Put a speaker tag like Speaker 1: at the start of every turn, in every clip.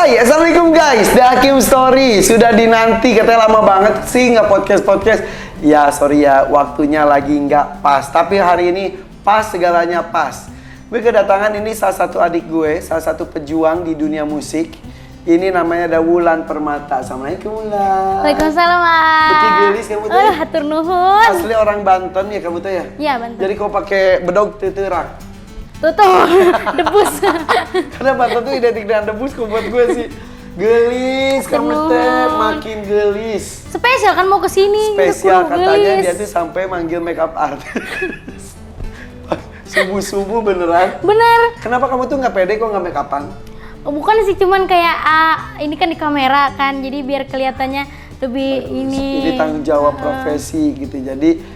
Speaker 1: Hai, assalamualaikum guys. The Hakim Story sudah dinanti, katanya lama banget sih nggak podcast. Ya sorry ya, waktunya lagi nggak pas. Tapi hari ini pas, segalanya pas. Gue kedatangan ini salah satu adik gue, salah satu pejuang di dunia musik. Ini namanya ada Wulan Permata. Assalamualaikum Wulan.
Speaker 2: Waalaikumsalam, Mas.
Speaker 1: Beki gelis kamu tuh.
Speaker 2: Hatur nuhun.
Speaker 1: Asli orang Banten ya kamu tuh ya?
Speaker 2: Iya, Banten.
Speaker 1: Jadi kau pakai bedog teterak.
Speaker 2: Tuh, debus.
Speaker 1: Karena Banten tuh identik dengan debus kok buat gue sih. Gelis, kamu teh makin gelis.
Speaker 2: Spesial kan mau kesini.
Speaker 1: Spesial katanya dia tuh sampai manggil makeup artist. Subuh-subuh beneran.
Speaker 2: Bener.
Speaker 1: Kenapa kamu tuh nggak pede kok nggak make upan?
Speaker 2: Oh, bukan sih, cuman kayak ini kan di kamera kan, jadi biar kelihatannya lebih ini.
Speaker 1: Ini tanggung jawab profesi gitu. Jadi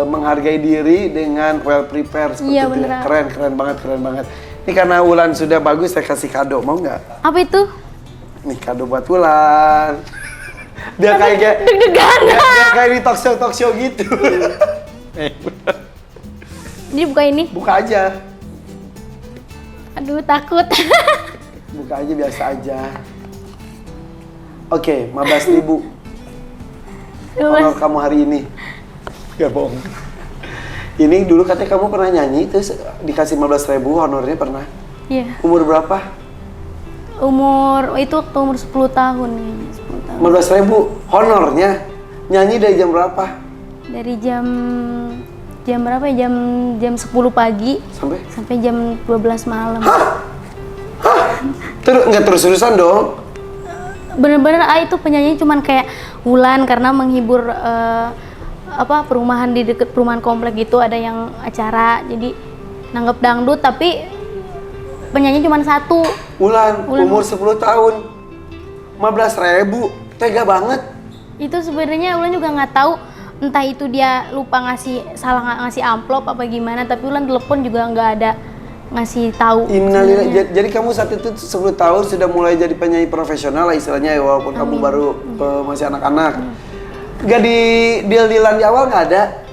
Speaker 1: menghargai diri dengan well prepared seperti
Speaker 2: iya,
Speaker 1: itu.
Speaker 2: beneran.
Speaker 1: Keren banget. Ini karena Wulan sudah bagus, saya kasih kado, mau nggak?
Speaker 2: Apa itu?
Speaker 1: Nih kado buat Wulan. Biar kayak
Speaker 2: Deg-degan.
Speaker 1: biar kayak di talk show gitu.
Speaker 2: Jadi buka ini.
Speaker 1: Buka aja.
Speaker 2: Aduh, takut.
Speaker 1: Buka aja biasa aja. Oke, 15.000 honor kamu hari ini. Gak bohong. Ini dulu katanya kamu pernah nyanyi, terus dikasih 15.000 honornya pernah?
Speaker 2: Iya.
Speaker 1: Umur berapa?
Speaker 2: Itu waktu umur 10 tahun nih. 10 tahun.
Speaker 1: 15.000 honornya. Nyanyi dari jam berapa?
Speaker 2: Dari jam berapa ya? Jam 10 pagi sampai jam 12 malam.
Speaker 1: Hah? Nggak terus-terusan dong?
Speaker 2: Bener-bener itu penyanyi cuman kayak Wulan karena menghibur perumahan di deket perumahan komplek gitu, ada yang acara jadi nanggep dangdut, tapi penyanyi cuma satu.
Speaker 1: Wulan umur 10 tahun 15.000, tega banget.
Speaker 2: Itu sebenarnya Wulan juga nggak tahu, entah itu dia lupa salah ngasih amplop apa gimana, tapi Wulan telepon juga nggak ada ngasih tahu.
Speaker 1: Innalillah. Jadi kamu saat itu 10 tahun sudah mulai jadi penyanyi profesional lah istilahnya ya, walaupun kamu baru masih anak-anak. Gak di deal-dealan di awal nggak ada?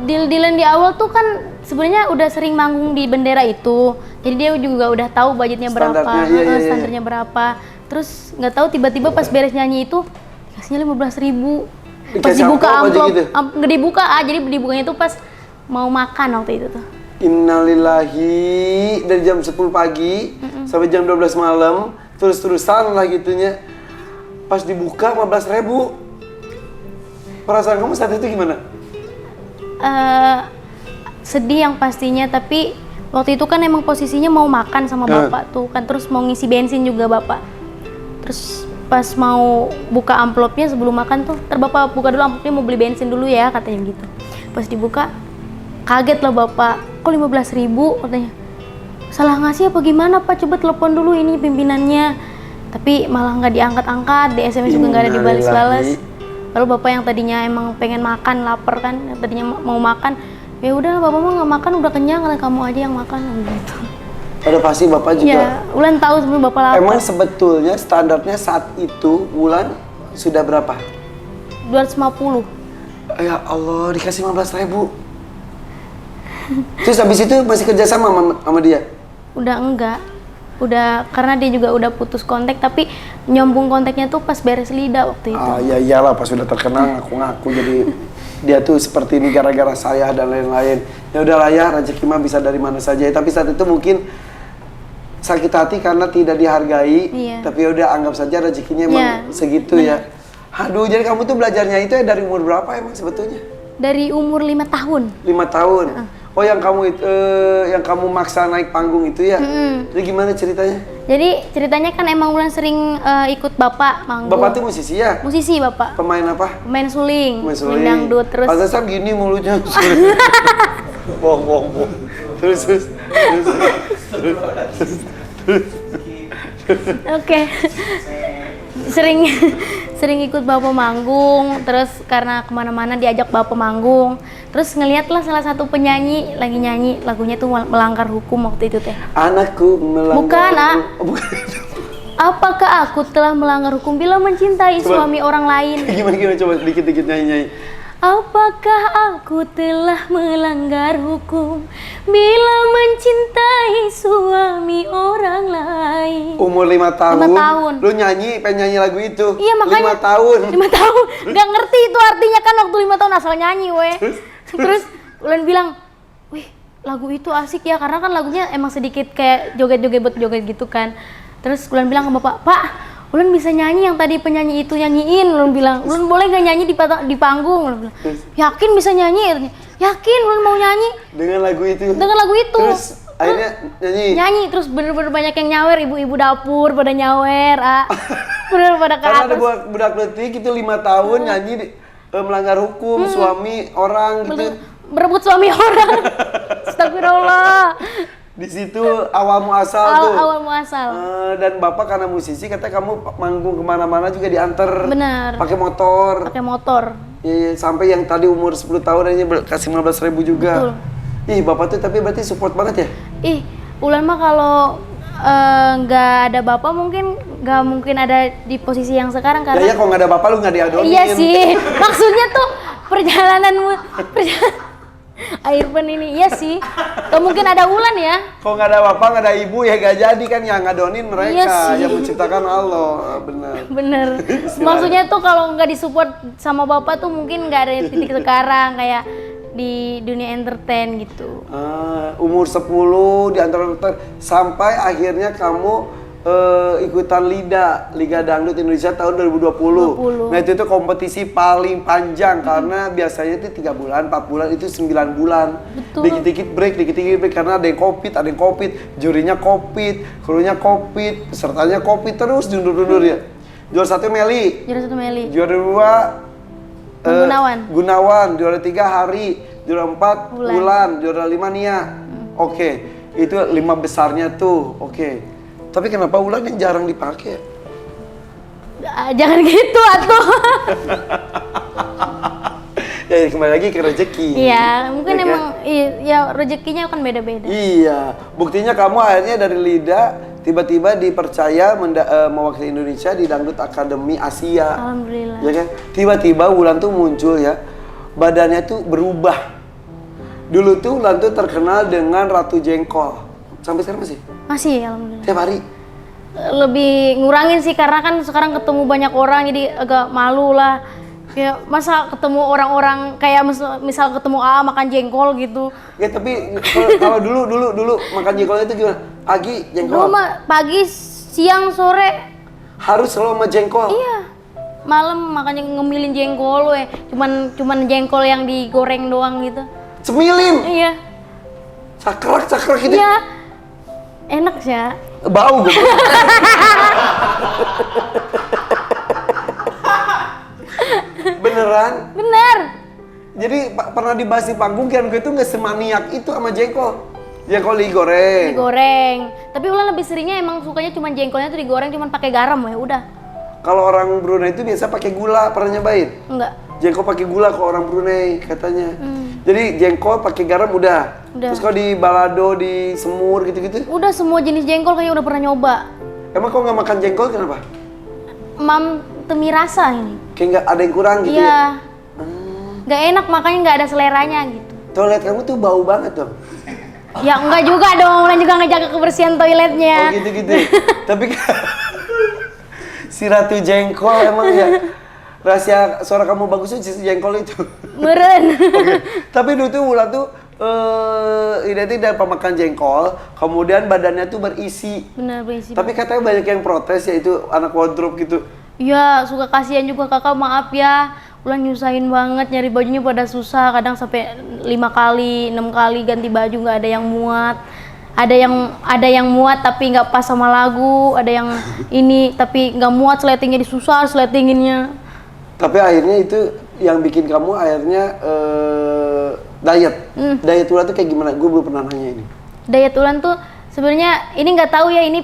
Speaker 2: Deal-dealan di awal tuh kan sebenarnya udah sering manggung di bendera itu, jadi dia juga udah tahu budgetnya berapa, standarnya berapa. Terus nggak tahu tiba-tiba pas beres nyanyi itu dikasihnya 15.000. Pas dibuka amplop, nggak dibuka jadi dibukanya itu pas mau makan waktu itu tuh.
Speaker 1: Innalillahi, dari jam 10 pagi sampai jam 12 malam terus-terusan lah gitunya. Pas dibuka 15.000. Perasaan kamu saat itu gimana?
Speaker 2: Sedih yang pastinya, tapi waktu itu kan emang posisinya mau makan sama bapak tuh kan, terus mau ngisi bensin juga bapak. Terus pas mau buka amplopnya sebelum makan tuh, bapak buka dulu amplopnya, mau beli bensin dulu ya katanya gitu. Pas dibuka kaget lah bapak, kok 15.000 katanya. Salah ngasih apa gimana Pak? Coba telepon dulu ini pimpinannya. Tapi malah nggak diangkat-angkat, di SMS juga nggak ada dibalas-balas. Lalu bapak yang tadinya emang pengen makan, lapar kan, yang tadinya mau makan, ya udah bapak mah nggak makan, udah kenyang, kamu aja yang makan gitu.
Speaker 1: Udah pasti bapak juga.
Speaker 2: Ya, Wulan tahu sebelum bapak lapar.
Speaker 1: Emang sebetulnya standarnya saat itu Wulan sudah berapa?
Speaker 2: 250.
Speaker 1: Ya Allah, dikasih 15.000. Terus habis itu masih kerja sama dia?
Speaker 2: Udah enggak. Udah, karena dia juga udah putus kontak, tapi nyombong kontaknya tuh pas beres lidah waktu itu.
Speaker 1: Ah ya iyalah, pas udah terkenal ngaku-ngaku jadi dia tuh seperti ini gara-gara saya dan lain-lain. Ya udahlah ya, rezeki mah bisa dari mana saja. Tapi saat itu mungkin sakit hati karena tidak dihargai.
Speaker 2: Iya.
Speaker 1: Tapi ya udah, anggap saja rezekinya emang segitu ya. Aduh, jadi kamu tuh belajarnya itu ya dari umur berapa emang sebetulnya?
Speaker 2: Dari umur 5 tahun.
Speaker 1: 5 tahun. Oh, yang kamu maksa naik panggung itu ya? Jadi gimana ceritanya?
Speaker 2: Jadi ceritanya kan emang Wulan sering ikut bapak manggung.
Speaker 1: Bapak tuh musisi ya?
Speaker 2: Musisi bapak.
Speaker 1: Pemain apa?
Speaker 2: Pemain suling.
Speaker 1: Pemain suling.
Speaker 2: Dangdut terus.
Speaker 1: Pantesan gini mulutnya. Bohong. Terus.
Speaker 2: Oke. Sering ikut bapak manggung, terus karena kemana-mana diajak bapak manggung, terus ngeliatlah salah satu penyanyi lagi nyanyi lagunya tuh melanggar hukum waktu itu teh.
Speaker 1: Anakku melanggar.
Speaker 2: Bukan,
Speaker 1: Bukan.
Speaker 2: Apakah aku telah melanggar hukum bila mencintai suami orang lain?
Speaker 1: Gimana coba dikit-dikit nyanyi.
Speaker 2: apakah aku telah melanggar hukum bila mencintai suami orang lain?
Speaker 1: Umur 5 tahun,
Speaker 2: 5 tahun.
Speaker 1: lu pengen nyanyi lagu itu.
Speaker 2: Iya makanya
Speaker 1: 5 tahun.
Speaker 2: 5 tahun, nggak ngerti itu artinya kan waktu 5 tahun asal nyanyi weh. Terus Ulan bilang, wih lagu itu asik ya, karena kan lagunya emang sedikit kayak joget-joget gitu kan. Terus Ulan bilang ke bapak, Pak, Ulan bisa nyanyi yang tadi penyanyi itu nyanyiin. Ulan bilang, Ulan boleh gak nyanyi di panggung? Ulan bilang, yakin bisa nyanyi? Yakin Ulan mau nyanyi
Speaker 1: Dengan lagu itu. Terus akhirnya
Speaker 2: nyanyi terus bener-bener banyak yang nyawer, ibu-ibu dapur pada nyawer, bener pada ke
Speaker 1: Karena ada
Speaker 2: atas.
Speaker 1: budak letik itu 5 tahun nyanyi melanggar hukum suami orang gitu.
Speaker 2: Berebut suami orang. Astagfirullah.
Speaker 1: Di situ awal muasal tuh.
Speaker 2: Awal muasal.
Speaker 1: Dan bapak karena musisi katanya kamu manggung kemana-mana juga diantar.
Speaker 2: Benar.
Speaker 1: Pakai motor.
Speaker 2: Pakai motor.
Speaker 1: Iya, sampai yang tadi umur 10 tahun aja kasih 15.000 juga.
Speaker 2: Betul.
Speaker 1: Ih, bapak tuh tapi berarti support banget ya?
Speaker 2: Ih, Ulan mah kalau nggak ada bapak mungkin nggak mungkin ada di posisi yang sekarang karena.
Speaker 1: Ya kalau nggak ada bapak lu nggak diadonin.
Speaker 2: Iya sih. Maksudnya tuh perjalananmu Irfan ini, iya sih. Gak mungkin ada Ulan ya.
Speaker 1: Kalau nggak ada bapak, nggak ada ibu ya gak jadi kan yang ngadonin mereka,
Speaker 2: Iya sih.
Speaker 1: yang menciptakan Allah, bener.
Speaker 2: Bener. Maksudnya tuh kalau nggak disupport sama bapak tuh mungkin nggak ada titik sekarang kayak di dunia entertain gitu.
Speaker 1: Umur 10 di antara sampai akhirnya kamu ikutan Liga Dangdut Indonesia tahun 2020.
Speaker 2: 20.
Speaker 1: Nah itu kompetisi paling panjang karena biasanya itu 3 bulan, 4 bulan, itu 9 bulan.
Speaker 2: Betul.
Speaker 1: Dikit-dikit break karena ada yang covid, jurinya covid, krunya covid, pesertanya covid, terus dundur-dundur ya. Juara 1 Meli.
Speaker 2: Juara 1 Meli.
Speaker 1: Juara 2 Gunawan, juara 3 Hari, juara 4 Bulan, juara 5 Nia. Oke, itu 5 besarnya tuh. Oke. Tapi kenapa Ulan yang jarang dipakai?
Speaker 2: Jangan gitu atuh.
Speaker 1: Ya kembali lagi ke rezeki.
Speaker 2: Iya, mungkin
Speaker 1: Ya kan?
Speaker 2: emang ya rezekinya kan beda-beda.
Speaker 1: Iya, buktinya kamu akhirnya dari Lida tiba-tiba dipercaya mewakili Indonesia di Dangdut Akademi Asia.
Speaker 2: Alhamdulillah.
Speaker 1: Ya kan? Tiba-tiba Ulan tuh muncul ya, badannya tuh berubah. Dulu tuh Ulan tuh terkenal dengan Ratu Jengkol. Sampai sekarang masih?
Speaker 2: Masih, alhamdulillah.
Speaker 1: Tiap hari?
Speaker 2: Lebih ngurangin sih karena kan sekarang ketemu banyak orang jadi agak malu lah. Kayak masa ketemu orang-orang kayak misal ketemu makan jengkol gitu.
Speaker 1: Ya tapi kalau dulu makan jengkol itu gimana? Pagi jengkol.
Speaker 2: Dulu mah pagi, siang, sore.
Speaker 1: Harus selalu sama jengkol.
Speaker 2: Iya. Malam makanya ngemilin jengkol weh. Cuman jengkol yang digoreng doang gitu.
Speaker 1: Cemilin.
Speaker 2: Iya.
Speaker 1: Cakrek gitu.
Speaker 2: Iya. Enak sih ya.
Speaker 1: Bau gue. Beneran?
Speaker 2: Bener.
Speaker 1: Jadi pernah dibahas di panggung kan gue tuh nggak semaniak itu sama jengkol. Jengkol digoreng.
Speaker 2: Digoreng. Tapi Ulan lebih seringnya emang sukanya cuma jengkolnya tuh digoreng cuman pakai garam ya udah.
Speaker 1: Kalau orang Brunei itu biasa pakai gula, pernah nyobain?
Speaker 2: Enggak.
Speaker 1: Jengkol pakai gula kalau orang Brunei katanya. Jadi jengkol pakai garam udah. Terus kalau di balado, di semur gitu-gitu?
Speaker 2: Udah semua jenis jengkol kayaknya udah pernah nyoba.
Speaker 1: Emang kau nggak makan jengkol kenapa?
Speaker 2: Mam temi rasa ini.
Speaker 1: Kayak nggak ada yang kurang gitu
Speaker 2: Iya.
Speaker 1: ya?
Speaker 2: Nggak enak makanya nggak ada seleranya gitu.
Speaker 1: Toilet kamu tuh bau banget dong.
Speaker 2: Ya enggak juga dong, Ulan juga ngejaga kebersihan toiletnya.
Speaker 1: Oh gitu-gitu. Tapi si Ratu Jengkol emang ya rahasia suara kamu bagusnya si jengkol itu.
Speaker 2: Meren.
Speaker 1: Oke. Tapi dulu tuh Ulan tuh identik dari pemakan jengkol, kemudian badannya tuh berisi.
Speaker 2: Benar berisi.
Speaker 1: Tapi katanya banyak yang protes ya itu anak wardrobe gitu.
Speaker 2: Iya, suka kasihan juga kakak, maaf ya. Ulan nyusahin banget nyari bajunya pada susah, kadang sampai 5 kali, 6 kali ganti baju nggak ada yang muat. Ada yang muat tapi nggak pas sama lagu, ada yang ini tapi nggak muat sletingnya disusah sletinginnya.
Speaker 1: Tapi akhirnya itu yang bikin kamu akhirnya diet. Diet Ulan tuh kayak gimana? Gue belum pernah nanya ini.
Speaker 2: Diet Ulan tuh sebenarnya ini nggak tahu ya, ini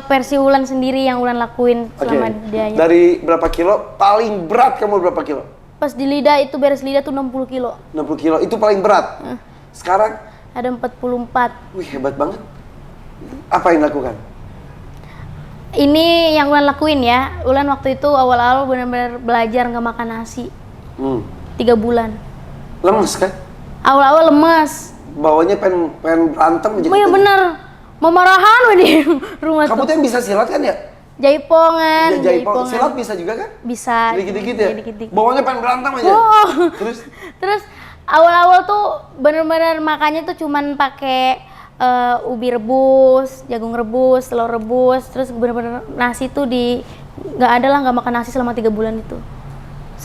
Speaker 2: versi Ulan sendiri yang Ulan lakuin selama diet.
Speaker 1: Dari berapa kilo? Paling berat kamu berapa kilo?
Speaker 2: Pas di lidah itu beres lidah tuh 60 kilo.
Speaker 1: 60 kilo itu paling berat. Sekarang?
Speaker 2: Ada 44.
Speaker 1: Wih hebat banget. Apa yang dilakukan?
Speaker 2: Ini yang Ulan lakuin ya. Ulan waktu itu awal-awal benar-benar belajar nggak makan nasi. 3 bulan.
Speaker 1: Lemes kan?
Speaker 2: Awal-awal lemas.
Speaker 1: Bawanya pengen berantem aja.
Speaker 2: Oh iya
Speaker 1: katanya.
Speaker 2: bener, mau marahan weh di rumah
Speaker 1: Kamu
Speaker 2: tuh.
Speaker 1: tuh yang bisa silat kan ya?
Speaker 2: Jaipongan,
Speaker 1: Jaipong. Silat bisa juga kan?
Speaker 2: Bisa.
Speaker 1: Dikit-dikit ya?
Speaker 2: Dikit-dikit.
Speaker 1: Bawanya pengen berantem aja.
Speaker 2: Oh.
Speaker 1: Terus
Speaker 2: Awal-awal tuh bener-bener makannya tuh cuman pakai ubi rebus, jagung rebus, telur rebus, terus bener-bener nasi tuh nggak ada lah, nggak makan nasi selama 3 bulan itu.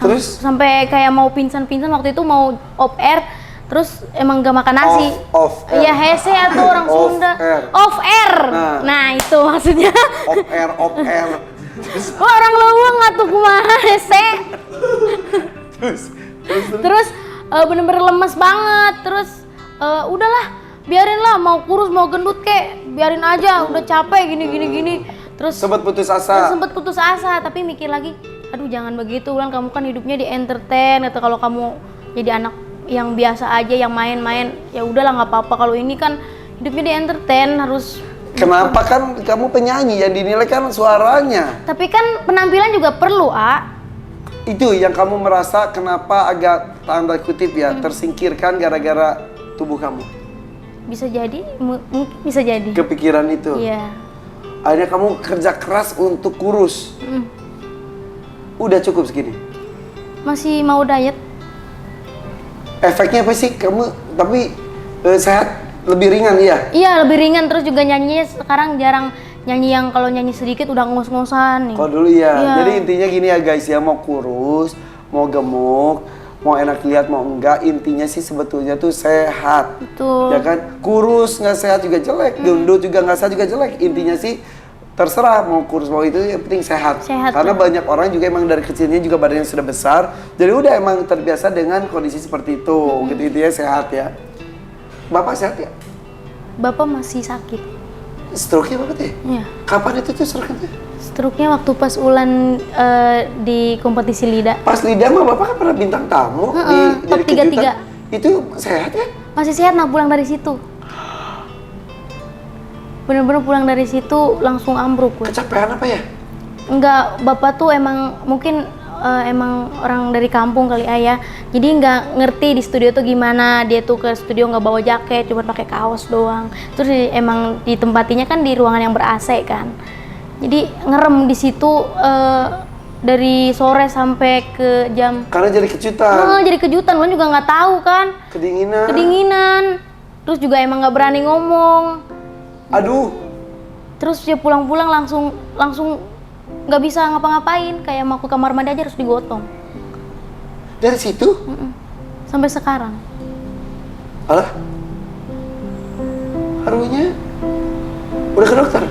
Speaker 1: Terus?
Speaker 2: Sampai kayak mau pingsan-pingsan waktu itu mau off air, terus emang nggak makan nasi.
Speaker 1: Off air.
Speaker 2: Iya hese atau orang
Speaker 1: Off
Speaker 2: Sunda.
Speaker 1: air.
Speaker 2: Off air.
Speaker 1: Nah.
Speaker 2: Nah itu maksudnya.
Speaker 1: off air.
Speaker 2: Wah orang lawang atuh kumaha hese. Terus bener-bener lemes banget. Terus udahlah, biarin lah, mau kurus mau gendut kek, biarin aja, udah capek gini. Terus
Speaker 1: Sempat putus asa.
Speaker 2: sempet putus asa, tapi mikir lagi, aduh jangan begitu Ulan, kamu kan hidupnya di entertain, atau kalau kamu jadi anak yang biasa aja, yang main-main, ya udahlah nggak apa-apa. Kalau ini kan hidupnya di entertain, harus.
Speaker 1: Kenapa kan kamu penyanyi yang dinilai kan suaranya?
Speaker 2: Tapi kan penampilan juga perlu,
Speaker 1: Itu yang kamu merasa kenapa agak tanda kutip ya tersingkirkan gara-gara tubuh kamu.
Speaker 2: Bisa jadi, mungkin bisa jadi.
Speaker 1: Kepikiran itu.
Speaker 2: Iya.
Speaker 1: Akhirnya kamu kerja keras untuk kurus. Udah cukup segini.
Speaker 2: Masih mau diet.
Speaker 1: Efeknya apa sih kamu tapi sehat lebih ringan ya?
Speaker 2: Iya, lebih ringan. Terus juga nyanyinya sekarang jarang nyanyi yang kalau nyanyi sedikit udah ngos-ngosan nih.
Speaker 1: Kalau dulu ya.
Speaker 2: Iya.
Speaker 1: Jadi intinya gini ya guys ya, mau kurus, mau gemuk, mau enak lihat mau enggak, intinya sih sebetulnya tuh sehat.
Speaker 2: Betul.
Speaker 1: Ya kan? Kurus nggak sehat juga jelek, gendut juga nggak sehat juga jelek. Intinya sih terserah mau kurus mau itu, yang penting sehat.
Speaker 2: Sehat,
Speaker 1: Karena
Speaker 2: betul.
Speaker 1: banyak orang juga emang dari kecilnya juga badannya sudah besar, jadi udah emang terbiasa dengan kondisi seperti itu. Gitu intinya sehat ya. Bapak sehat ya?
Speaker 2: Bapak masih sakit.
Speaker 1: Stroke-nya apa tuh?
Speaker 2: Iya.
Speaker 1: Kapan itu tuh stroke-nya?
Speaker 2: Stroke-nya waktu pas Ulan di kompetisi lidah.
Speaker 1: Pas lidah mah bapak kan pernah bintang tamu
Speaker 2: Top
Speaker 1: jadi kejutan.
Speaker 2: 3-3.
Speaker 1: Itu sehat ya?
Speaker 2: Masih sehat, nah pulang dari situ. Bener-bener pulang dari situ langsung ambruk. Gue.
Speaker 1: Kecapean apa ya?
Speaker 2: Enggak, bapak tuh emang mungkin emang orang dari kampung kali ayah. Jadi nggak ngerti di studio tuh gimana. Dia tuh ke studio nggak bawa jaket, cuma pakai kaos doang. Terus emang ditempatinya kan di ruangan yang ber-AC kan. Jadi ngerem di situ dari sore sampai ke jam.
Speaker 1: Karena jadi kejutan,
Speaker 2: Jadi kejutan, kan juga nggak tahu kan. Kedinginan. Terus juga emang nggak berani ngomong.
Speaker 1: Aduh,
Speaker 2: Terus dia pulang-pulang langsung nggak bisa ngapa-ngapain, kayak mau ke kamar mandi aja harus digotong.
Speaker 1: dari situ?
Speaker 2: Sampai sekarang.
Speaker 1: Alah, harunya udah ke dokter?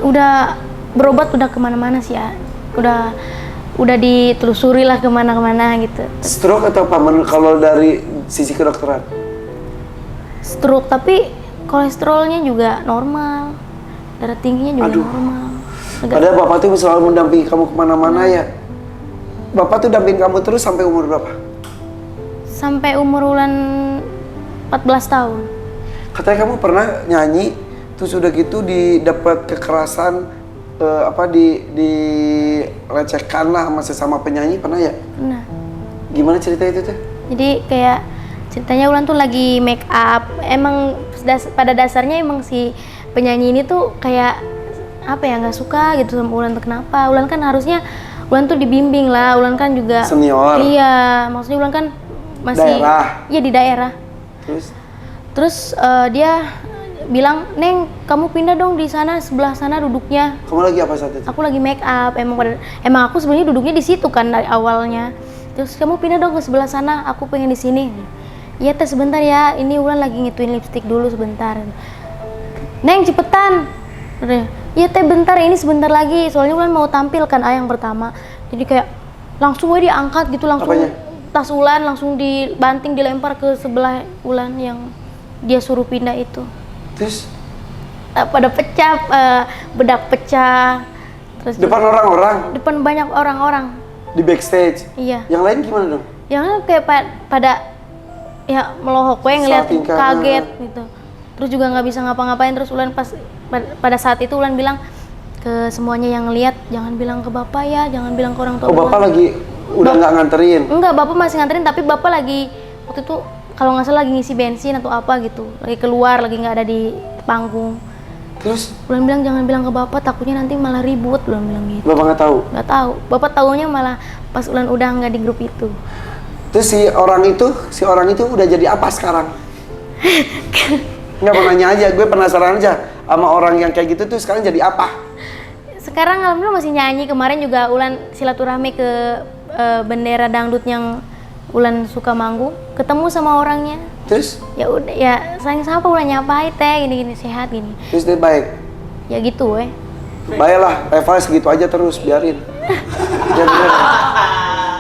Speaker 2: Udah berobat, udah kemana-mana sih ya. Udah ditelusuri lah kemana-kemana gitu.
Speaker 1: Stroke atau apa kalau dari sisi kedokteran?
Speaker 2: Stroke, tapi kolesterolnya juga normal, darah tingginya juga
Speaker 1: Aduh.
Speaker 2: normal.
Speaker 1: Padahal bapak tuh selalu mendampingi kamu kemana-mana ya. Bapak tuh dampingin kamu terus sampai umur berapa?
Speaker 2: Sampai umur Ulan 14 tahun.
Speaker 1: Katanya kamu pernah nyanyi, terus udah gitu didapat kekerasan, dilecehkan lah sama sesama penyanyi, pernah ya?
Speaker 2: Nah,
Speaker 1: Gimana cerita itu tuh?
Speaker 2: jadi kayak ceritanya Ulan tuh lagi make up. Emang pada dasarnya emang si penyanyi ini tuh kayak apa ya, nggak suka gitu sama Ulan tuh. Kenapa? Ulan kan harusnya Ulan tuh dibimbing lah. Ulan kan juga
Speaker 1: Senior.
Speaker 2: Iya, maksudnya Ulan kan masih
Speaker 1: Daerah.
Speaker 2: Iya di daerah.
Speaker 1: Terus
Speaker 2: Dia bilang, "Neng, kamu pindah dong di sana, sebelah sana duduknya."
Speaker 1: kamu lagi apa saat itu?
Speaker 2: Aku lagi make up. Emang aku sebenarnya duduknya di situ kan dari awalnya. Terus kamu pindah dong ke sebelah sana, aku pengen di sini. Iya teh, sebentar ya, ini Ulan lagi ngituin lipstick dulu sebentar. Neng cepetan. Iya teh bentar, ini sebentar lagi, soalnya Ulan mau tampil kan yang pertama. Jadi kayak langsung dia angkat gitu, langsung
Speaker 1: Apanya?
Speaker 2: tas Ulan langsung dibanting, dilempar ke sebelah Ulan yang dia suruh pindah itu.
Speaker 1: Terus
Speaker 2: Pada pecah, bedak pecah. Terus
Speaker 1: depan orang-orang
Speaker 2: depan banyak orang-orang.
Speaker 1: di backstage.
Speaker 2: Iya.
Speaker 1: Yang lain gimana dong?
Speaker 2: Yang kayak pada ya melohok, gue ngeliat
Speaker 1: Salting kanan.
Speaker 2: kaget gitu. Terus juga nggak bisa ngapa-ngapain. Terus Ulan pada saat itu Ulan bilang ke semuanya yang lihat, jangan bilang ke bapak ya, jangan bilang ke orang tua.
Speaker 1: Oh, bapak
Speaker 2: Ulan.
Speaker 1: lagi Udah nggak nganterin?
Speaker 2: Enggak, bapak masih nganterin, tapi bapak lagi waktu itu kalau nggak salah lagi ngisi bensin atau apa gitu, lagi keluar, lagi nggak ada di panggung.
Speaker 1: Terus?
Speaker 2: Ulan bilang jangan bilang ke bapak, takutnya nanti malah ribut. Ulan bilang gitu.
Speaker 1: Bapak nggak tahu?
Speaker 2: Nggak tahu. Bapak taunya malah pas Ulan udah nggak di grup itu.
Speaker 1: Terus si orang itu udah jadi apa sekarang? Nggak mau nanya aja, gue penasaran aja sama orang yang kayak gitu tuh sekarang jadi apa?
Speaker 2: Sekarang alhamdulillah masih nyanyi. Kemarin juga Ulan silaturahmi ke bendera dangdut yang Ulan suka manggung, ketemu sama orangnya.
Speaker 1: Terus?
Speaker 2: Ya udah, ya sayang sama Ulan nyapai teh, gini-gini sehat gini.
Speaker 1: Terus dia baik?
Speaker 2: Ya gitu
Speaker 1: Baiklah, level segitu aja terus, biarin.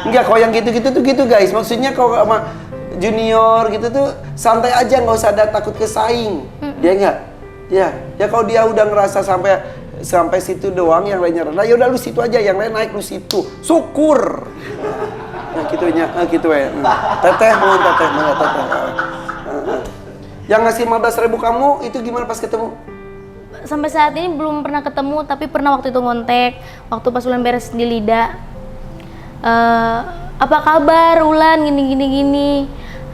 Speaker 1: Enggak, kalau yang gitu-gitu tuh gitu guys. Maksudnya kalau sama junior gitu tuh santai aja, nggak usah ada takut kesaing. Dia enggak? Ya kalau dia udah ngerasa sampai situ doang, yang lainnya rendah, ya udah lu situ aja, yang lain naik lu situ. Syukur. Nah gitunya, gitu ya. Teteh, mohon teteh, mohon teteh. Yang ngasih 15.000 kamu itu gimana pas ketemu?
Speaker 2: Sampai saat ini belum pernah ketemu, tapi pernah waktu itu ngontek waktu pas Ulan beres di Lida. Apa kabar Ulan, gini.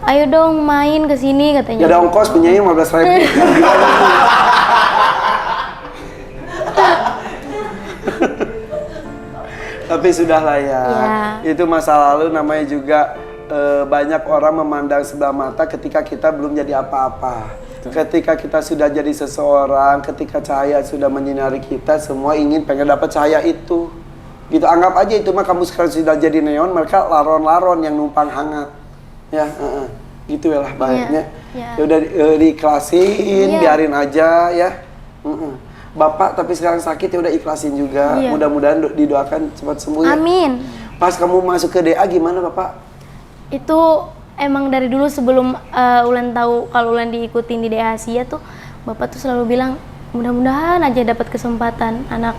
Speaker 2: Ayo dong main ke sini katanya.
Speaker 1: Ya ada ongkos punyanya 15.000. Tapi sudahlah ya. Itu masa lalu, namanya juga banyak orang memandang sebelah mata ketika kita belum jadi apa-apa. Ketika kita sudah jadi seseorang, ketika cahaya sudah menyinari kita, semua pengen dapat cahaya itu. Gitu, anggap aja itu mah kamu sekarang sudah jadi neon, mereka laron-laron yang numpang hangat. Ya, gitu ya lah baiknya. Ya udah diikhlasin, biarin aja ya. Bapak tapi sekarang sakit, ya udah ikhlasin juga. Mudah-mudahan didoakan cepat sembuh ya.
Speaker 2: Amin.
Speaker 1: Pas kamu masuk ke DA gimana Bapak?
Speaker 2: Itu emang dari dulu sebelum Ulan tahu kalau Ulan diikutin di DA Asia tuh, Bapak tuh selalu bilang mudah-mudahan aja dapat kesempatan anak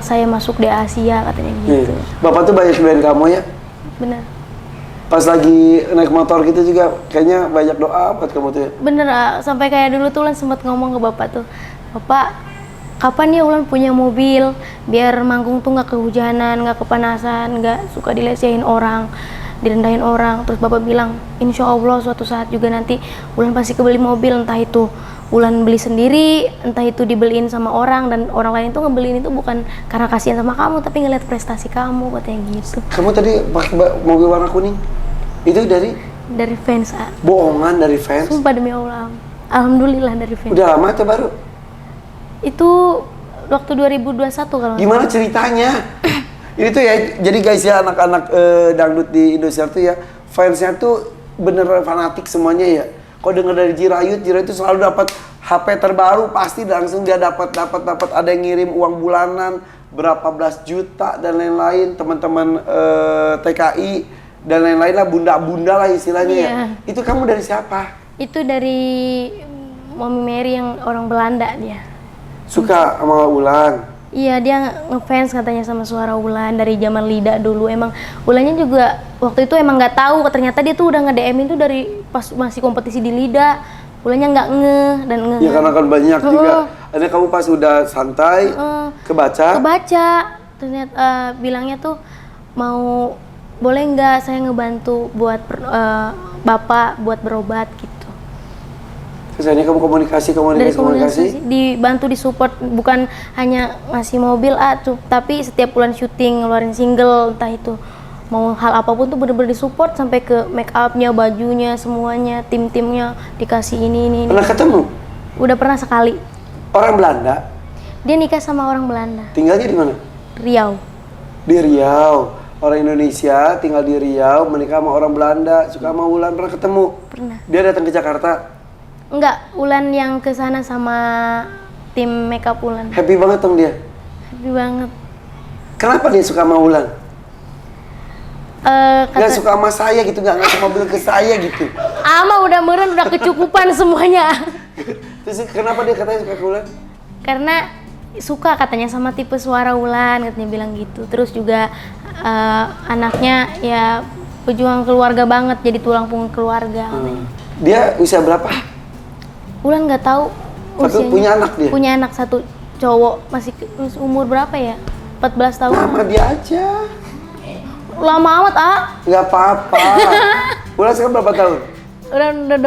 Speaker 2: saya masuk DA Asia, katanya gitu.
Speaker 1: Bapak tuh banyak doain kamu ya?
Speaker 2: Bener.
Speaker 1: Pas lagi naik motor gitu juga kayaknya banyak doa buat kamu tuh ya?
Speaker 2: Bener, sampai kayak dulu tuh Ulan sempat ngomong ke Bapak tuh, Bapak kapan ya Ulan punya mobil biar manggung tuh nggak kehujanan, nggak kepanasan, nggak suka dilecehin orang, direndahin orang. Terus Bapak bilang, insya Allah suatu saat juga nanti Ulan pasti kebeli mobil, entah itu Ulan beli sendiri, entah itu dibeliin sama orang, dan orang lain itu ngebeliin itu bukan karena kasihan sama kamu, tapi ngeliat prestasi kamu, katanya gitu.
Speaker 1: Kamu tadi pakai mobil warna kuning? Itu dari
Speaker 2: fans,
Speaker 1: bohongan dari fans?
Speaker 2: Sumpah demi Allah. Alhamdulillah dari fans.
Speaker 1: Udah lama atau baru?
Speaker 2: Itu waktu 2021 kalau.
Speaker 1: Gimana ceritanya? Ini tuh ya, jadi guys ya, anak-anak dangdut di Indonesia tuh ya, fansnya tuh bener fanatik semuanya ya. Kalau denger dari Jirayut itu selalu dapat HP terbaru, pasti langsung dia dapat ada yang ngirim uang bulanan berapa belas juta dan lain-lain, teman-teman TKI dan lain-lain lah, bunda-bunda lah istilahnya ya. Itu kamu dari siapa?
Speaker 2: Itu dari Mommy Mary yang orang Belanda dia.
Speaker 1: Suka sama Ulan?
Speaker 2: Iya, dia ngefans katanya sama suara Ulan dari zaman Lida dulu. Emang Ulannya juga waktu itu emang nggak tahu, ternyata dia tuh udah nge-DM-in tuh dari pas masih kompetisi di Lida. Ulannya nggak dan
Speaker 1: ya karena kan banyak juga. Akhirnya kamu pas udah santai, kebaca,
Speaker 2: ternyata bilangnya tuh mau boleh nggak saya ngebantu buat bapak buat berobat gitu.
Speaker 1: Terus akhirnya kamu komunikasi,
Speaker 2: dibantu, disupport, bukan hanya ngasih mobil tapi setiap bulan syuting ngeluarin single, entah itu mau hal apapun tuh bener-bener disupport sampai ke make upnya, bajunya, semuanya, tim-timnya dikasih ini.
Speaker 1: Pernah ketemu?
Speaker 2: Udah pernah sekali.
Speaker 1: Orang Belanda?
Speaker 2: Dia nikah sama orang Belanda.
Speaker 1: Tinggalnya di mana?
Speaker 2: Riau.
Speaker 1: Di Riau. Orang Indonesia tinggal di Riau, menikah sama orang Belanda, suka sama Ulan. Pernah ketemu?
Speaker 2: Pernah.
Speaker 1: Dia datang ke Jakarta?
Speaker 2: Enggak, Ulan yang ke sana sama tim makeup Ulan.
Speaker 1: Happy banget dong dia?
Speaker 2: Happy banget.
Speaker 1: Kenapa dia suka sama Ulan? Nggak suka sama saya gitu, nggak ngasih mobil ke saya gitu.
Speaker 2: Ama udah meren, udah kecukupan semuanya.
Speaker 1: Terus kenapa dia katanya suka ke Ulan?
Speaker 2: Karena suka katanya sama tipe suara Ulan, katanya bilang gitu. Terus juga anaknya ya pejuang keluarga banget, jadi tulang punggung keluarga.
Speaker 1: Dia usia berapa?
Speaker 2: Ulan nggak tahu usianya.
Speaker 1: Punya anak dia?
Speaker 2: Punya anak satu cowok, masih umur berapa ya? 14 tahun.
Speaker 1: Nama dia aja.
Speaker 2: lama amat, ah.
Speaker 1: Nggak apa-apa. Ulan sekarang berapa tahun?
Speaker 2: Udah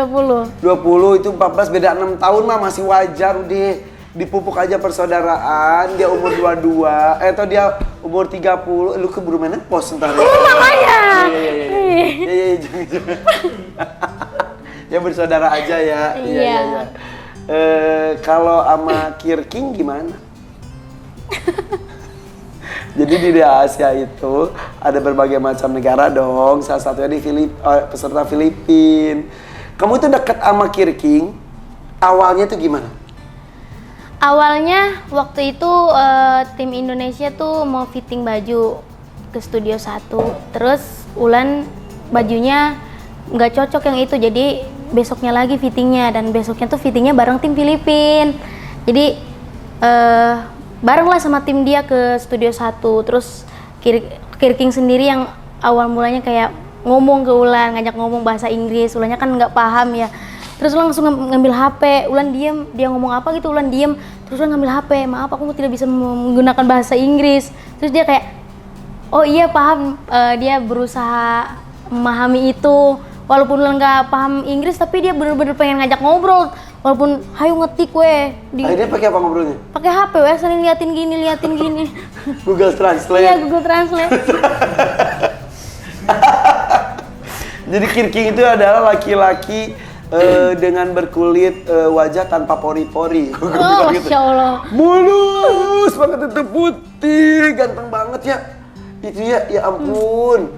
Speaker 2: 20.
Speaker 1: 20 itu 14 beda 6 tahun mah masih wajar udah. Dipupuk aja persaudaraan, dia umur 22, atau dia umur 30, lu keburu menopause ntar.
Speaker 2: Makanya.
Speaker 1: Iya, ya bersaudara aja ya.
Speaker 2: Iya.
Speaker 1: Kalau sama Kirking gimana? Jadi di Asia itu ada berbagai macam negara dong, salah satunya di peserta Filipina. Kamu itu dekat sama Kirking, awalnya tuh gimana?
Speaker 2: Awalnya waktu itu tim Indonesia tuh mau fitting baju ke Studio 1. Terus Ulan bajunya nggak cocok yang itu, jadi besoknya lagi fittingnya, dan besoknya tuh fittingnya bareng tim Filipin. Jadi bareng lah sama tim dia ke Studio 1. Terus Kirking sendiri yang awal mulanya kayak ngomong ke Ulan, ngajak ngomong bahasa Inggris. Ulannya kan nggak paham ya. Terus Ulan langsung ngambil HP, Ulan diem, dia ngomong apa gitu, Ulan diem. Terus Ulan ngambil HP, maaf aku tidak bisa menggunakan bahasa Inggris. Terus dia kayak, oh iya paham, dia berusaha memahami itu. Walaupun Ulan nggak paham Inggris, tapi dia bener-bener pengen ngajak ngobrol. Walaupun, hayu ngetik weh.
Speaker 1: Akhirnya pakai apa ngobrolnya?
Speaker 2: Pakai HP weh, saling liatin gini.
Speaker 1: Google Translate.
Speaker 2: Iya, Google Translate.
Speaker 1: Jadi Kirking itu adalah laki-laki dengan berkulit wajah tanpa pori-pori.
Speaker 2: Oh, Masya Allah.
Speaker 1: Mulus banget itu, putih, ganteng banget ya. Itu ya ampun.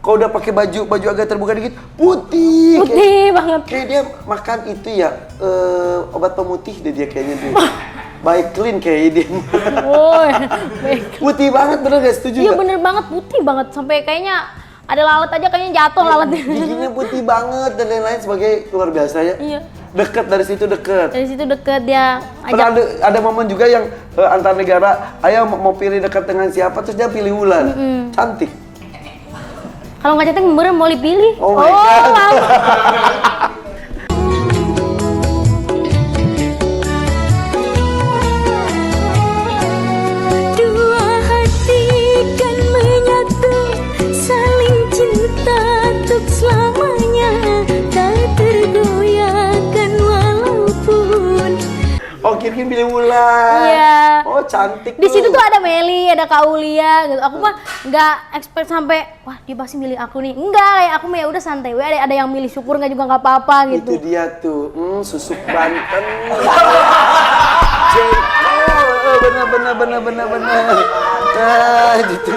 Speaker 1: Kalau udah pakai baju agak terbuka dikit, putih.
Speaker 2: Putih banget.
Speaker 1: Kayak dia makan itu ya, obat pemutih deh dia kayaknya tuh. Baik clean kayak dia.
Speaker 2: Woi, baik.
Speaker 1: Putih banget, bener gak, setuju
Speaker 2: Iya
Speaker 1: gak?
Speaker 2: bener banget, putih banget. Sampai kayaknya ada lalat aja kayaknya jatuh lalatnya.
Speaker 1: Giginya putih banget dan lain-lain, sebagai luar biasa ya.
Speaker 2: Iya.
Speaker 1: Deket, dari situ deket.
Speaker 2: Dari situ deket dia
Speaker 1: Pernah
Speaker 2: ajak.
Speaker 1: ada momen juga yang antar negara, ayah mau pilih dekat dengan siapa, terus dia pilih Ulan. Cantik.
Speaker 2: Kalau nggak cantik bener mau dipilih.
Speaker 1: Oh my God.
Speaker 2: Wow.
Speaker 3: Dua hati kan menyatu, saling cinta untuk selamanya, tak tergoyahkan walaupun.
Speaker 1: Oh, Kirkin pilih Ulan.
Speaker 2: Iya.
Speaker 1: Oh, cantik
Speaker 2: Di situ tuh ada Meli, ada Kak Ulia gitu. Aku mah nggak expect sampai wah dia pasti milih aku nih. Enggak, kayak aku mah ya udah santai. We ada yang milih, syukur nggak juga nggak apa-apa gitu.
Speaker 1: Itu dia tuh, susuk Banten. Bener. Gitu.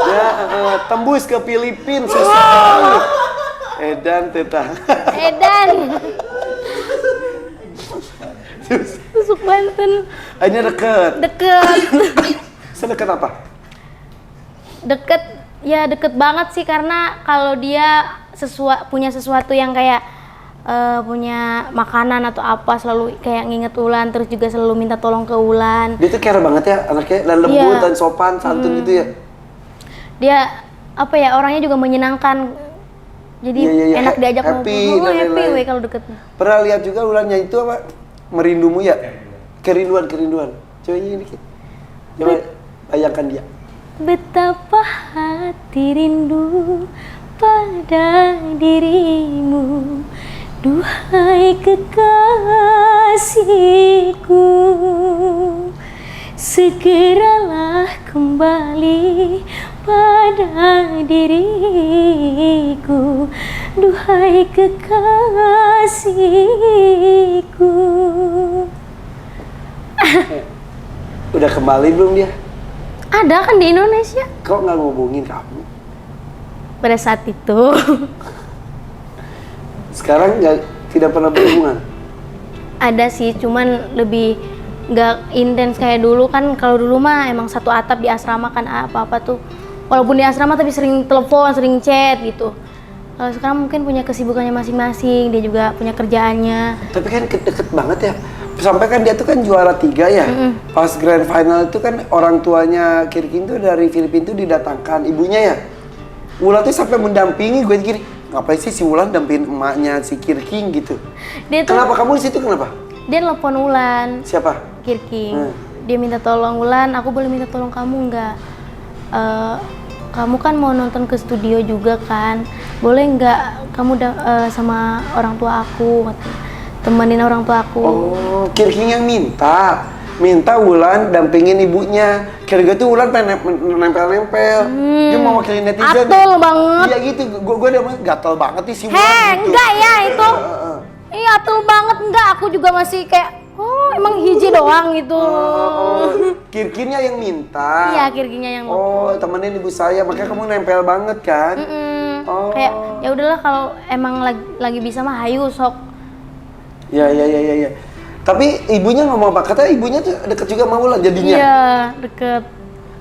Speaker 1: Ya, tembus ke Filipina susuk. Edan tetang.
Speaker 2: Edan. Tusuk Banten.
Speaker 1: Akhirnya deket. Sedekat apa?
Speaker 2: Deket, ya deket banget sih, karena kalau dia punya sesuatu yang kayak punya makanan atau apa, selalu kayak nginget Ulan, terus juga selalu minta tolong ke Ulan.
Speaker 1: Dia tuh care banget ya anaknya, dan lembut
Speaker 2: Iya.
Speaker 1: dan sopan santun gitu ya.
Speaker 2: Dia apa ya, orangnya juga menyenangkan, jadi
Speaker 1: Iya.
Speaker 2: enak diajak
Speaker 1: Happy
Speaker 2: ngobrol.
Speaker 1: dan
Speaker 2: Happy
Speaker 1: lain-lain.
Speaker 2: we kalau deketnya.
Speaker 1: Pernah lihat juga Ulannya itu apa? Merindumu ya? Kerinduan. Coba ini dikit. Coba bayangkan dia.
Speaker 2: Betapa hati rindu pada dirimu, duhai kekasihku. Segeralah kembali pada diriku, duhai kekasihku.
Speaker 1: Udah kembali belum dia?
Speaker 2: Ada kan di Indonesia
Speaker 1: Kok nggak ngubungin kamu?
Speaker 2: pada saat itu.
Speaker 1: Sekarang tidak pernah berhubungan?
Speaker 2: Ada sih, cuman lebih nggak intens kayak dulu kan. Kalau dulu mah emang satu atap di asrama kan, apa-apa tuh. Walaupun di asrama tapi sering telepon, sering chat gitu. Kalau sekarang mungkin punya kesibukannya masing-masing, dia juga punya kerjaannya.
Speaker 1: Tapi kan deket banget ya. Sampai kan dia tuh kan juara 3 ya. Pas grand final itu kan orang tuanya Kirkin tuh dari Filipina tuh didatangkan ibunya ya. Ulan tuh sampai mendampingi, gue gini, ngapain sih si Ulan dampingin emaknya si Kirking gitu.
Speaker 2: Dia tuh,
Speaker 1: Kenapa kamu di situ, kenapa?
Speaker 2: dia nelpon Ulan,
Speaker 1: Siapa?
Speaker 2: Kirking. Dia minta tolong Ulan, aku boleh minta tolong kamu nggak? kamu kan mau nonton ke studio juga kan, boleh nggak kamu sama orang tua aku, katanya. Temenin orang tua aku.
Speaker 1: Oh, Kirking yang minta Wulan dampingin ibunya. Kira-kira tuh Wulan pengen nempel-nempel. Dia mau wakilin netizen.
Speaker 2: Atul banget.
Speaker 1: Iya gitu, gue udah gatel banget nih si Wulan gitu.
Speaker 2: Enggak ya itu. Iya atul banget, enggak. Aku juga masih kayak, oh emang hiji doang gitu.
Speaker 1: Kirkingnya yang minta.
Speaker 2: Iya, Kirkingnya yang
Speaker 1: Oh, temenin ibu saya, makanya kamu nempel banget kan? Oh.
Speaker 2: Kayak ya udahlah kalau emang lagi bisa mah hayu sok.
Speaker 1: Ya. Tapi ibunya ngomong apa? Katanya ibunya tuh deket juga sama Wulan jadinya.
Speaker 2: Iya, deket.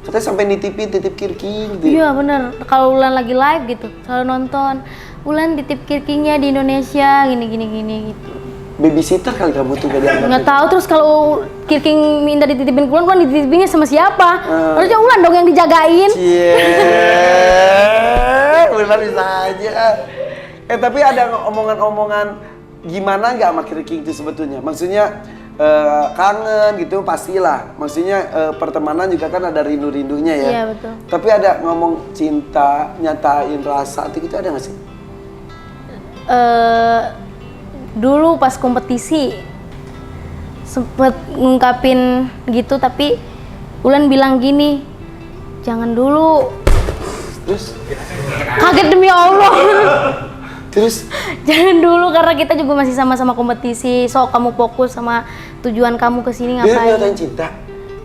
Speaker 1: Katanya sampai titip Kirking gitu.
Speaker 2: Iya bener, kalau Wulan lagi live gitu, selalu nonton. Wulan titip Kirkingnya di Indonesia, gini gitu.
Speaker 1: Babysitter kali kamu tuh gak dianggap.
Speaker 2: Nggak tahu, terus kalau Kirking minta dititipin ke Wulan dititipinnya sama siapa? Harusnya Wulan dong yang dijagain.
Speaker 1: Wulan bisa aja. Tapi ada omongan-omongan gimana nggak sama Kirking itu sebetulnya? Maksudnya kangen gitu pastilah. Maksudnya pertemanan juga kan ada rindu-rindunya ya.
Speaker 2: Iya betul.
Speaker 1: Tapi ada ngomong cinta, nyatain rasa, itu ada nggak sih?
Speaker 2: Dulu pas kompetisi sempet ngungkapin gitu, tapi Wulan bilang gini, jangan dulu.
Speaker 1: Terus?
Speaker 2: Kaget demi Allah.
Speaker 1: Terus?
Speaker 2: Jangan dulu karena kita juga masih sama-sama kompetisi. So kamu fokus sama tujuan kamu kesini
Speaker 1: Dia
Speaker 2: ngapain?
Speaker 1: nyatain cinta?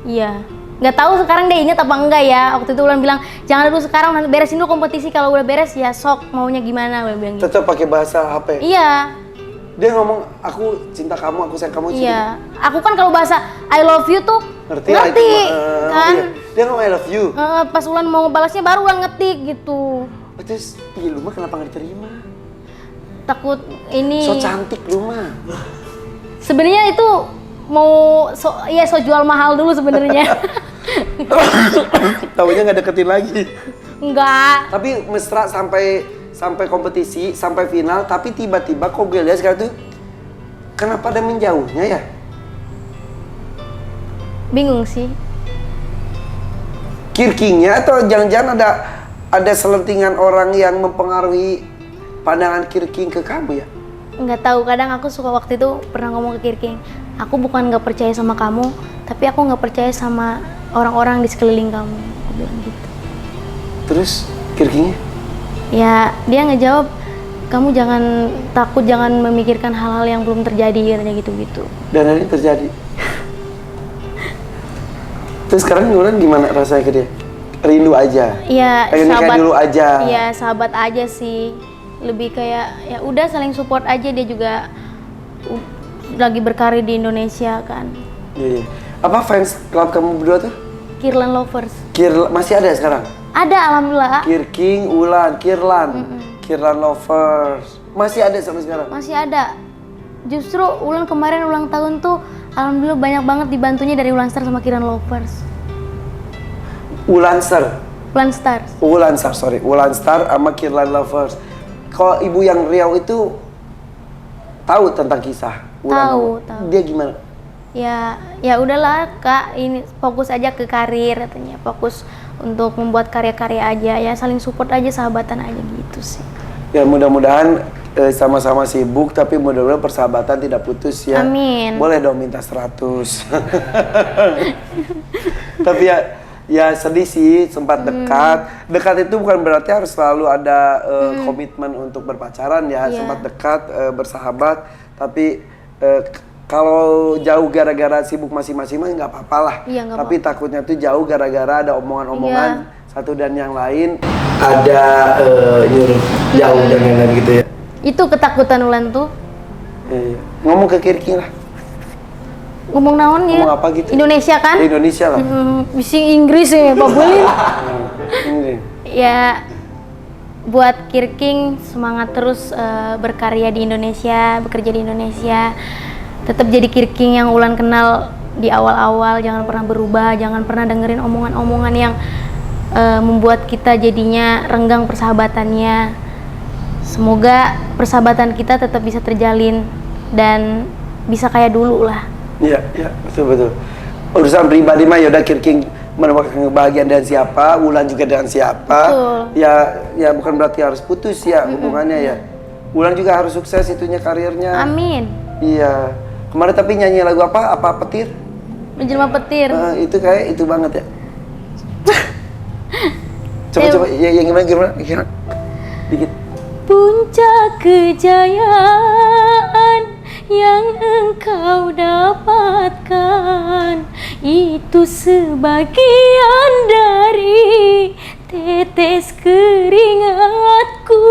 Speaker 2: Iya. Nggak tahu sekarang dia ingat apa enggak ya. Waktu itu Wulan bilang jangan dulu sekarang, nanti beresin dulu kompetisi. Kalau udah beres ya sok maunya gimana, Wulan bilang gitu.
Speaker 1: Tetap pakai bahasa HP?
Speaker 2: Iya.
Speaker 1: Dia ngomong aku cinta kamu, aku sayang kamu.
Speaker 2: Iya. Aku kan kalau bahasa I love you tuh ngerti
Speaker 1: lah itu,
Speaker 2: kan.
Speaker 1: iya. Dia ngomong I love you.
Speaker 2: Pas Wulan mau balasnya baru Wulan ngetik gitu.
Speaker 1: Terus, lu mah kenapa nggak diterima?
Speaker 2: Takut ini.
Speaker 1: So cantik lu mah.
Speaker 2: Sebenarnya itu mau so jual mahal dulu sebenarnya.
Speaker 1: Taunya nggak deketin lagi.
Speaker 2: Enggak.
Speaker 1: Tapi mesra sampai kompetisi, sampai final, tapi tiba-tiba kok gue lihat sekarang tuh kenapa ada menjauhnya ya?
Speaker 2: Bingung sih.
Speaker 1: Kirkingnya atau jangan-jangan ada selentingan orang yang mempengaruhi pandangan Kirking ke kamu ya?
Speaker 2: Nggak tahu, kadang aku suka waktu itu pernah ngomong ke Kirking, aku bukan nggak percaya sama kamu, tapi aku nggak percaya sama orang-orang di sekeliling kamu. Aku bilang gitu.
Speaker 1: Terus Kirkingnya?
Speaker 2: Ya dia ngejawab, kamu jangan takut, jangan memikirkan hal-hal yang belum terjadi, katanya gitu-gitu.
Speaker 1: Dan ini terjadi. Terus sekarang Wulan gimana rasanya ke dia? Rindu aja?
Speaker 2: Iya,
Speaker 1: pengen nikah dulu aja?
Speaker 2: Iya, sahabat aja sih. Lebih kayak ya udah saling support aja, dia juga lagi berkarir di Indonesia kan.
Speaker 1: Iya. Apa fans club kamu berdua tuh?
Speaker 2: Kirlan Lovers.
Speaker 1: Masih ada sekarang?
Speaker 2: Ada, alhamdulillah.
Speaker 1: Kirking, Wulan, Kirlan Lovers. Masih ada sampai sekarang?
Speaker 2: Masih ada. Justru Wulan kemarin ulang tahun tuh alhamdulillah banyak banget dibantunya dari Wulan Star sama Kirlan Lovers.
Speaker 1: Wulan Star sama Kirlan Lovers. Kalau ibu yang Riau itu tahu tentang kisah Wulan?
Speaker 2: Tahu.
Speaker 1: Dia gimana?
Speaker 2: Ya udahlah Kak, ini fokus aja ke karir katanya. Fokus untuk membuat karya-karya aja, ya saling support aja, sahabatan aja gitu sih. Ya
Speaker 1: mudah-mudahan sama-sama sibuk, tapi mudah-mudahan persahabatan tidak putus ya.
Speaker 2: Amin.
Speaker 1: Boleh dong minta 100. Tapi ya sedih sih, sempat dekat. Dekat itu bukan berarti harus selalu ada komitmen untuk berpacaran ya.
Speaker 2: Yeah.
Speaker 1: Sempat dekat, bersahabat, tapi kalau jauh gara-gara sibuk masing-masing mah nggak apa-apa lah.
Speaker 2: Iya, nggak
Speaker 1: tapi
Speaker 2: apa-apa.
Speaker 1: takutnya tuh jauh gara-gara ada omongan-omongan satu dan yang lain.
Speaker 4: Ada nyuruh jauh dan lain-lain gitu ya.
Speaker 2: Itu ketakutan Wulan tuh.
Speaker 1: Iya. Ngomong ke Kirking lah.
Speaker 2: Ngomong naon ya?
Speaker 1: Ngomong apa gitu?
Speaker 2: Indonesia kan?
Speaker 1: Indonesia lah.
Speaker 2: Bisa Inggris ya, Pak Bulin.
Speaker 1: Ini.
Speaker 2: Ya buat Kirking semangat terus berkarya di Indonesia, bekerja di Indonesia. Tetap jadi Kirking yang Wulan kenal di awal-awal, jangan pernah berubah, jangan pernah dengerin omongan-omongan yang membuat kita jadinya renggang persahabatannya. Semoga persahabatan kita tetap bisa terjalin dan bisa kayak dulu lah.
Speaker 1: Iya, betul. Urusan pribadi mah yaudah Kirking mendapatkan kebahagiaan dengan siapa, Wulan juga dengan siapa.
Speaker 2: Betul.
Speaker 1: Ya bukan berarti harus putus ya hubungannya ya. Wulan juga harus sukses itunya karirnya.
Speaker 2: Amin.
Speaker 1: Iya. Kemarin tapi nyanyi lagu apa? Apa petir?
Speaker 2: Menjelma petir.
Speaker 1: Itu kayak itu banget ya. Coba yang gimana? Dikit.
Speaker 3: Puncak kejayaan yang engkau dapatkan itu sebagian dari tetes keringatku.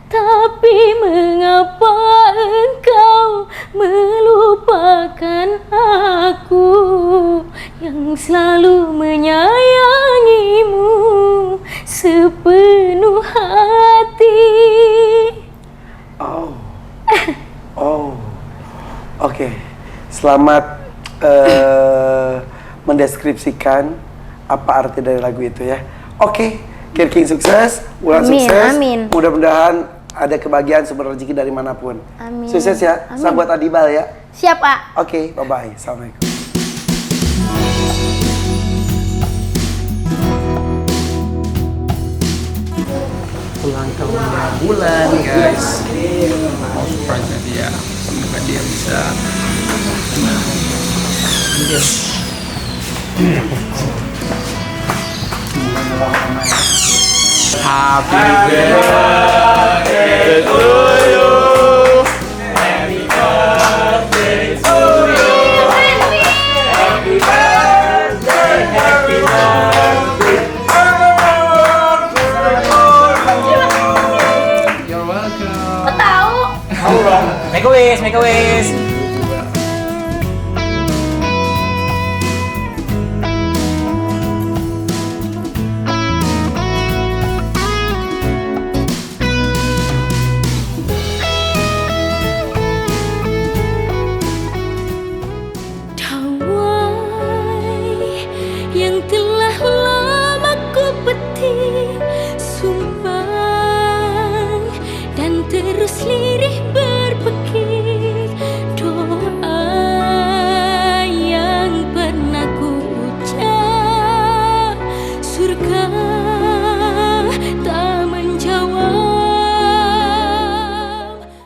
Speaker 3: Tapi mengapa engkau melupakan aku yang selalu menyayangimu sepenuh hati?
Speaker 1: Oke. Selamat mendeskripsikan apa arti dari lagu itu ya. Oke, Kir King sukses, Wulan
Speaker 2: Amin,
Speaker 1: sukses.
Speaker 2: amin.
Speaker 1: Mudah-mudahan ada kebahagiaan sumber rezeki dari manapun.
Speaker 2: Amin.
Speaker 1: Sukses ya.
Speaker 2: Amin.
Speaker 1: Sahabat Adibal ya.
Speaker 2: Siap, Pak.
Speaker 1: Oke, bye-bye. Assalamualaikum.
Speaker 5: Ulang tahunnya Wulan guys, mau surprise dia, semoga dia bisa Happy birthday to you. Happy birthday to you. Happy birthday, happy birthday. You're welcome.
Speaker 2: Tahu.
Speaker 5: Make a wish, make a wish.